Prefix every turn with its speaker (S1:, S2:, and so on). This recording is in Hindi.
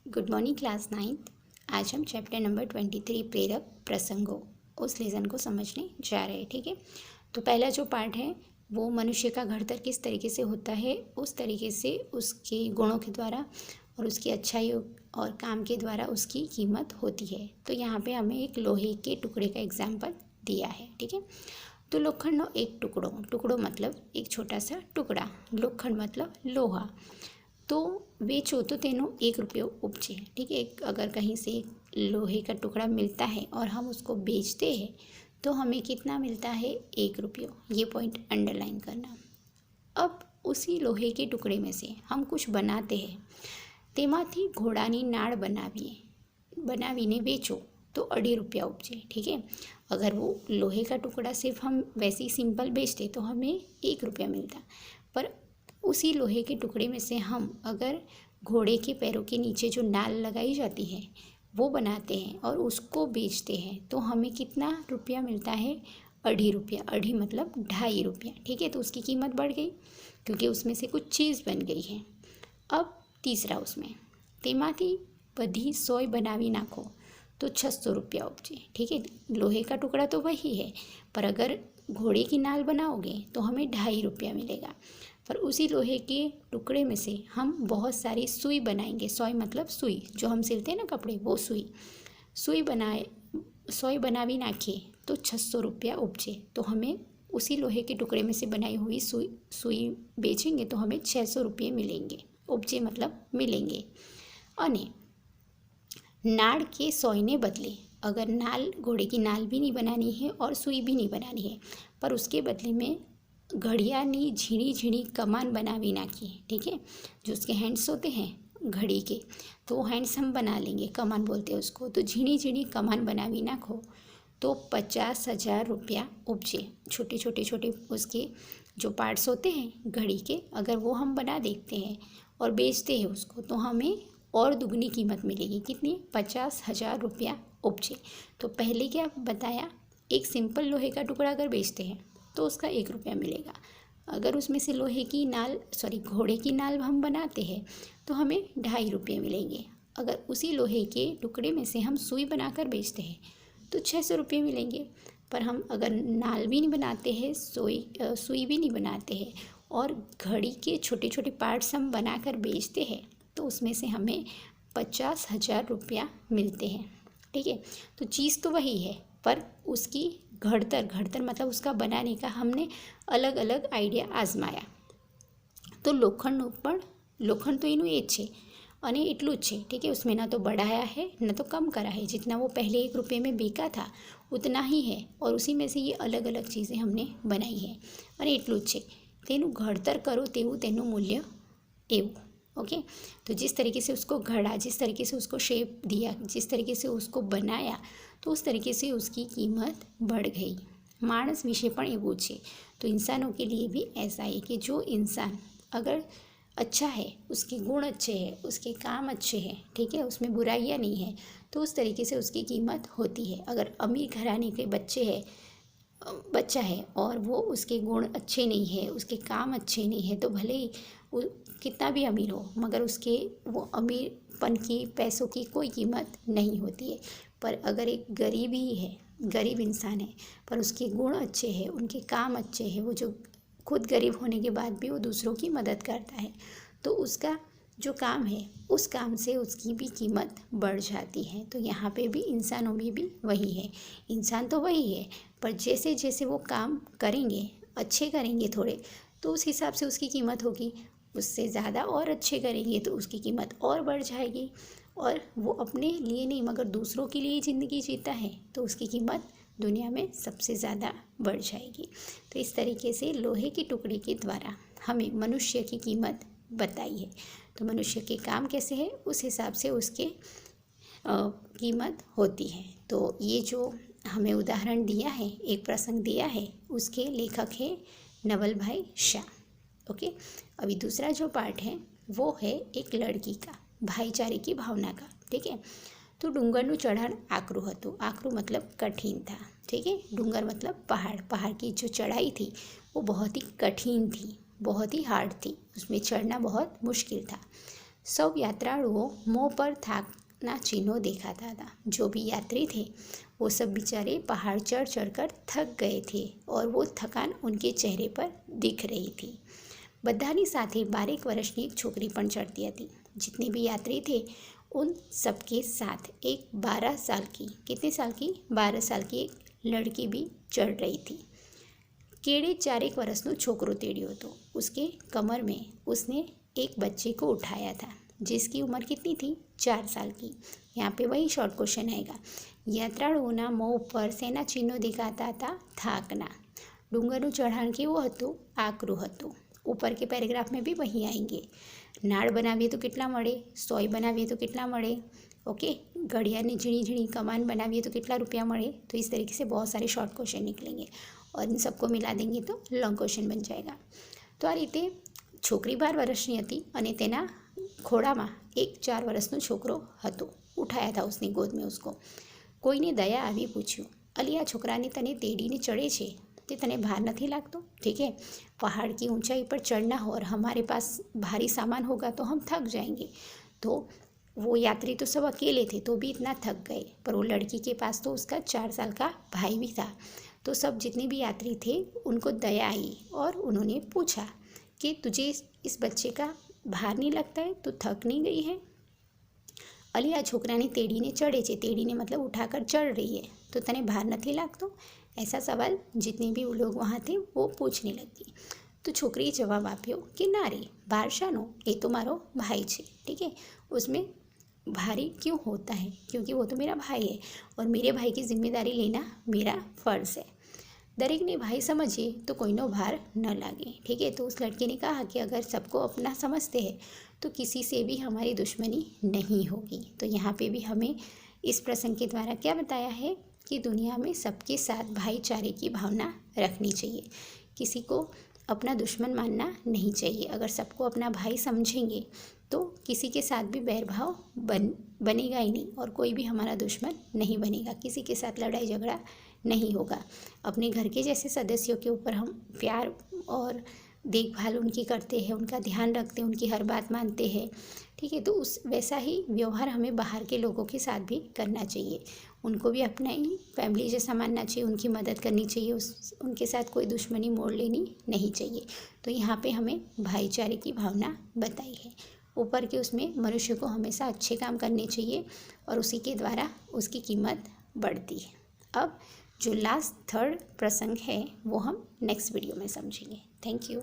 S1: Good morning class 9th। आज हम चैप्टर नंबर 23 प्रेरक प्रसंगों उस लेसन को समझने जा रहे हैं। ठीक है, तो पहला जो पार्ट है वो मनुष्य का घड़तर किस तरीके से होता है, उस तरीके से उसके गुणों के द्वारा और उसकी अच्छाई और काम के द्वारा उसकी कीमत होती है। तो यहाँ पे हमें एक लोहे के टुकड़े का एग्जाम्पल दिया है। ठीक है, तो लोखंड एक टुकड़ो मतलब एक छोटा सा टुकड़ा, लोखंड मतलब लोहा। तो वेचो तो तेनो 1 रुपये उपजे। ठीक है, अगर कहीं से लोहे का टुकड़ा मिलता है और हम उसको बेचते हैं तो हमें कितना मिलता है, 1 रुपये। ये पॉइंट अंडरलाइन करना। अब उसी लोहे के टुकड़े में से हम कुछ बनाते हैं। तेमाथी घोड़ानी नाड़ बनावीने बेचो तो 2.5 रुपया उपजे। ठीक है, अगर वो लोहे का टुकड़ा सिर्फ हम वैसे ही सिंपल बेचते तो हमें 1 रुपया मिलता, पर उसी लोहे के टुकड़े में से हम अगर घोड़े के पैरों के नीचे जो नाल लगाई जाती है वो बनाते हैं और उसको बेचते हैं तो हमें कितना रुपया मिलता है, 2.5 रुपया। 2.5 मतलब 2.5 रुपया। ठीक है, तो उसकी कीमत बढ़ गई क्योंकि उसमें से कुछ चीज़ बन गई है। अब तीसरा, उसमें तेमाथी बधी सोय बनावी नाखो तो 600 रुपया उपजे। ठीक है, लोहे का टुकड़ा तो वही है, पर अगर घोड़े की नाल बनाओगे तो हमें 2.5 रुपया मिलेगा। पर उसी लोहे के टुकड़े में से हम बहुत सारी सुई बनाएंगे। सोई मतलब सुई, जो हम सिलते हैं ना कपड़े, वो सोई बनावी नाखिए तो 600 रुपया उपजे। तो हमें उसी लोहे के टुकड़े में से बनाई हुई सुई बेचेंगे तो हमें 600 रुपये मिलेंगे। उपजे मतलब मिलेंगे। अने नाड़ के सोयने बदले, अगर नाल, घोड़े की नाल भी नहीं बनानी है और सुई भी नहीं बनानी है, पर उसके बदले में घड़ियानी झीणी झीणी कमान बनावी नाखी। ठीक है, जो उसके हैंड्स होते हैं घड़ी के, तो वो हैंड्स हम बना लेंगे, कमान बोलते हैं उसको। तो झीणी झीणी कमान बनावी नाखो तो 50,000 रुपया उपजे। छोटे छोटे उसके जो पार्ट्स होते हैं घड़ी के, अगर वो हम बना देखते हैं और बेचते हैं उसको तो हमें और दुगनी कीमत मिलेगी। कितनी, 50,000 रुपया उपजे। तो पहले क्या बताया, एक सिंपल लोहे का टुकड़ा अगर बेचते हैं तो उसका 1 रुपया मिलेगा। अगर उसमें से घोड़े की नाल हम बनाते हैं तो हमें 2.5 रुपये मिलेंगे। अगर उसी लोहे के टुकड़े में से हम सुई बनाकर बेचते हैं तो 600 रुपये मिलेंगे। पर हम अगर नाल भी नहीं बनाते हैं, सुई भी नहीं बनाते हैं और घड़ी के छोटे छोटे पार्ट्स हम बनाकर बेचते हैं तो उसमें से हमें 50,000 रुपया मिलते हैं। ठीक है, तो चीज़ तो वही है, पर उसकी घड़तर मतलब उसका बनाने का हमने अलग अलग आइडिया आजमाया। तो लोखंड तो एનું એ જ છે અને એટલું જ છે। ठीक है, उसमें ना तो बढ़ाया है ना तो कम करा है। जितना वो पहले 1 रुपये में बेचा था उतना ही है और उसी में से ये अलग अलग चीज़ें हमने बनाई है અને એટલું જ છે। તેનું ઘડતર કરો તેવું તેનું મૂલ્ય એવું। ओके, तो जिस तरीके से उसको घड़ा, जिस तरीके से उसको शेप दिया, जिस तरीके से उसको बनाया, तो उस तरीके से उसकी कीमत बढ़ गई। मानस विषय पण एवं है। तो इंसानों के लिए भी ऐसा है कि जो इंसान अगर अच्छा है, उसके गुण अच्छे हैं, उसके काम अच्छे हैं, ठीक है, उसमें बुराइयाँ नहीं है, तो उस तरीके से उसकी कीमत होती है। अगर अमीर घराने के बच्चा है और वो उसके गुण अच्छे नहीं है, उसके काम अच्छे नहीं है, तो भले ही वो कितना भी अमीर हो मगर उसके वो अमीरपन की, पैसों की कोई कीमत नहीं होती है। पर अगर एक गरीब इंसान है पर उसके गुण अच्छे हैं, उनके काम अच्छे हैं, वो जो खुद गरीब होने के बाद भी वो दूसरों की मदद करता है, तो उसका जो काम है उस काम से उसकी भी कीमत बढ़ जाती है। तो यहाँ पे भी इंसानों में भी वही है, इंसान तो वही है, पर जैसे जैसे वो काम करेंगे, अच्छे करेंगे थोड़े, तो उस हिसाब से उसकी कीमत होगी। उससे ज़्यादा और अच्छे करेंगे तो उसकी कीमत और बढ़ जाएगी। और वो अपने लिए नहीं मगर दूसरों के लिए ज़िंदगी जीता है तो उसकी कीमत दुनिया में सबसे ज़्यादा बढ़ जाएगी। तो इस तरीके से लोहे के टुकड़े के द्वारा हमें मनुष्य की कीमत बताई है। तो मनुष्य के काम कैसे है उस हिसाब से उसके कीमत होती है। तो ये जो हमें उदाहरण दिया है, एक प्रसंग दिया है, उसके लेखक है नवल भाई शाह। ओके, अभी दूसरा जो पार्ट है वो है एक लड़की का, भाईचारे की भावना का। ठीक है, तो डूंगरનું चढ़ाण आकरू હતું। आकरू मतलब कठिन था। ठीक है, डूंगर मतलब पहाड़ की जो चढ़ाई थी वो बहुत ही कठिन थी, बहुत ही हार्ड थी, उसमें चढ़ना बहुत मुश्किल था। सब यात्रालुओं मुँह पर थाकना चिन्हों दिखाता था। जो भी यात्री थे वो सब बेचारे पहाड़ चढ़ चढ़कर थक गए थे और वो थकान उनके चेहरे पर दिख रही थी। બધાની સાથે 12 વર્ષની એક છોકરી પણ ચડતી હતી। जितने भी यात्री थे उन सबके साथ एक 12 साल की, कितने साल की, 12 साल की एक लड़की भी चढ़ रही थी। केड़े 4 वर्षનો છોકરો તેડ્યો હતો। उसके कमर में उसने एक बच्चे को उठाया था जिसकी उम्र कितनी थी, 4 साल की। यहाँ पे वही शॉर्ट क्वेश्चन आएगा। યાત્રાળુઓના મોં ઉપર શેના ચિહ્નો દેખાતા હતા, થાકના। ડુંગરનું ચઢાણ કેવું હતું, આકરું હતું। ऊपर के पैराग्राफ में भी वही आएंगे। नाड़ बनावीए तो कितना मळे, 100 बनावीए तो कितना मळे, ओके। घड़ियाळनी झीणी झीणी कमान बनावीए तो कितना रुपया मळे। तो इस तरीके से बहुत सारे शॉर्ट क्वेश्चन निकलेंगे और इन सबको मिला देंगे तो लॉन्ग क्वेश्चन बन जाएगा। तो आ रीते छोकरी 12 वर्षनी हती अने तेना खोड़ामां एक 4 वर्षनो छोकरो हतो। उठाया था उसने गोद में उसको। कोईने दया आवी पूछ्યું, अली आ छोकराने तने तेड़ीने चढ़े छे ते तने भार नहीं लागतो। ठीक है, पहाड़ की ऊंचाई पर चढ़ना हो और हमारे पास भारी सामान होगा तो हम थक जाएंगे। तो वो यात्री तो सब अकेले थे तो भी इतना थक गए, पर वो लड़की के पास तो उसका 4 साल का भाई भी था। तो सब जितने भी यात्री थे उनको दया आई और उन्होंने पूछा कि तुझे इस बच्चे का भार नहीं लगता है, तो थक नहीं गई है। अली आ छोकरानी तेड़ीने चढ़े छे, तेड़ीने मतलब उठाकर चढ़ रही है, तो तने भार नहीं लागतो। ऐसा सवाल जितने भी लोग वहाँ थे वो पूछने लगी। तो छोकरीए जवाब आप्यो कि ना रे, भार शानो, ये तो मारो भाई छे। ठीक है, उसमें भारी क्यों होता है, क्योंकि वो तो मेरा भाई है और मेरे भाई की जिम्मेदारी लेना मेरा फ़र्ज़ है। दरेक ने भाई समझिए तो कोईनो भार न लागे। ठीक है, तो उस लड़के ने कहा कि अगर सबको अपना समझते हैं तो किसी से भी हमारी दुश्मनी नहीं होगी। तो यहाँ पे भी हमें इस प्रसंग के द्वारा क्या बताया है कि दुनिया में सबके साथ भाईचारे की भावना रखनी चाहिए। किसी को अपना दुश्मन मानना नहीं चाहिए। अगर सबको अपना भाई समझेंगे तो किसी के साथ भी बैरभाव बनेगा ही नहीं और कोई भी हमारा दुश्मन नहीं बनेगा। किसी के साथ लड़ाई झगड़ा नहीं होगा। अपने घर के जैसे सदस्यों के ऊपर हम प्यार और देखभाल उनकी करते हैं, उनका ध्यान रखते हैं, उनकी हर बात मानते हैं। ठीक है, तो उस वैसा ही व्यवहार हमें बाहर के लोगों के साथ भी करना चाहिए। उनको भी अपना ही फैमिली जैसा मानना चाहिए, उनकी मदद करनी चाहिए, उनके साथ कोई दुश्मनी मोड़ लेनी नहीं चाहिए। तो यहाँ पे हमें भाईचारे की भावना बताई है। ऊपर के उसमें मनुष्य को हमेशा अच्छे काम करने चाहिए और उसी के द्वारा उसकी कीमत बढ़ती है। अब जो लास्ट 3rd प्रसंग है वो हम नेक्स्ट वीडियो में समझेंगे। Thank you.